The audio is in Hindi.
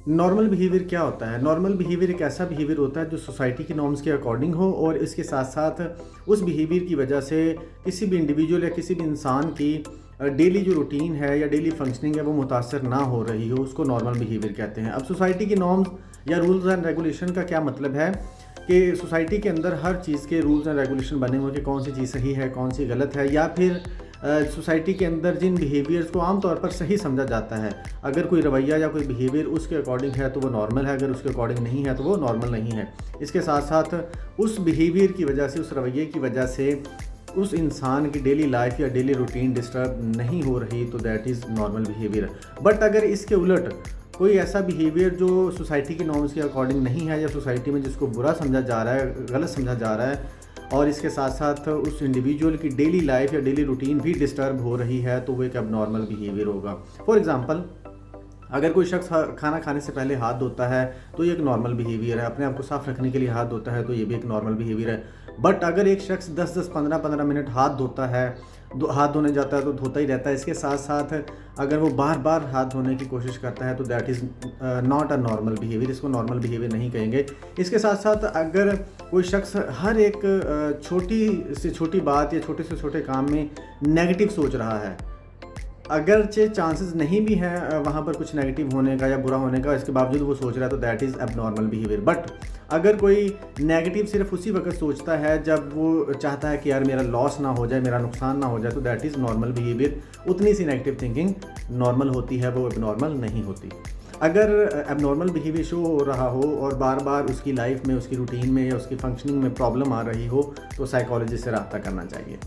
नॉर्मल बिहेवियर क्या होता है? नॉर्मल बिहेवियर एक ऐसा बिहेवियर होता है जो सोसाइटी की नॉर्म्स के अकॉर्डिंग हो और इसके साथ साथ उस बिहेवियर की वजह से किसी भी इंडिविजुअल या किसी भी इंसान की डेली जो रूटीन है या डेली फंक्शनिंग है वो मुतासर ना हो रही हो, उसको नॉर्मल बिहेवियर कहते हैं। अब सोसाइटी की नॉर्म्स या रूल्स एंड रेगुलेशन का क्या मतलब है कि सोसाइटी के अंदर हर चीज़ के रूल्स एंड रेगुलेशन बने हुए कि कौन सी चीज़ सही है, कौन सी गलत है, या फिर सोसाइटी के अंदर जिन बिहेवियर्स को आम तौर पर सही समझा जाता है, अगर कोई रवैया या कोई बिहेवियर उसके अकॉर्डिंग है तो वो नॉर्मल है, अगर उसके अकॉर्डिंग नहीं है तो वो नॉर्मल नहीं है। इसके साथ साथ उस बिहेवियर की वजह से, उस रवैये की वजह से उस इंसान की डेली लाइफ या डेली रूटीन डिस्टर्ब नहीं हो रही तो that is normal behaviour. But अगर इसके उलट कोई ऐसा बिहेवियर जो सोसाइटी की नॉर्म्स के अकॉर्डिंग नहीं है या सोसाइटी में जिसको बुरा समझा जा रहा है, गलत समझा जा रहा है, और इसके साथ साथ उस इंडिविजुअल की डेली लाइफ या डेली रूटीन भी डिस्टर्ब हो रही है, तो वो एक अबनॉर्मल बिहेवियर होगा। फॉर एग्जांपल, अगर कोई शख्स खाना खाने से पहले हाथ धोता है तो ये एक नॉर्मल बिहेवियर है, अपने आप को साफ़ रखने के लिए हाथ धोता है तो ये भी एक नॉर्मल बिहेवियर है। बट अगर एक शख्स 10-10, 15-15 मिनट हाथ धोता है, हाथ धोने जाता है तो धोता ही रहता है, इसके साथ साथ अगर वो बार बार हाथ धोने की कोशिश करता है तो that is not a normal behaviour, इसको नॉर्मल बिहेवियर नहीं कहेंगे। इसके साथ साथ अगर कोई शख्स हर एक छोटी से छोटी बात या छोटे से छोटे काम में नेगेटिव सोच रहा है, अगरचे चांसेस नहीं भी हैं वहाँ पर कुछ नेगेटिव होने का या बुरा होने का, इसके बावजूद वो सोच रहा है तो that is abnormal behaviour. But अगर कोई नेगेटिव सिर्फ उसी वक्त सोचता है जब वो चाहता है कि यार मेरा लॉस ना हो जाए, मेरा नुकसान ना हो जाए, तो दैट इज़ नॉर्मल बिहेवियर। उतनी सी नेगेटिव थिंकिंग नॉर्मल होती है, वो एबनॉर्मल नहीं होती। अगर एबनॉर्मल बिहेवियर शो हो रहा हो और बार बार उसकी लाइफ में, उसकी रूटीन में या उसकी फंक्शनिंग में प्रॉब्लम आ रही हो तो साइकोलॉजिस्ट से रब्ता करना चाहिए।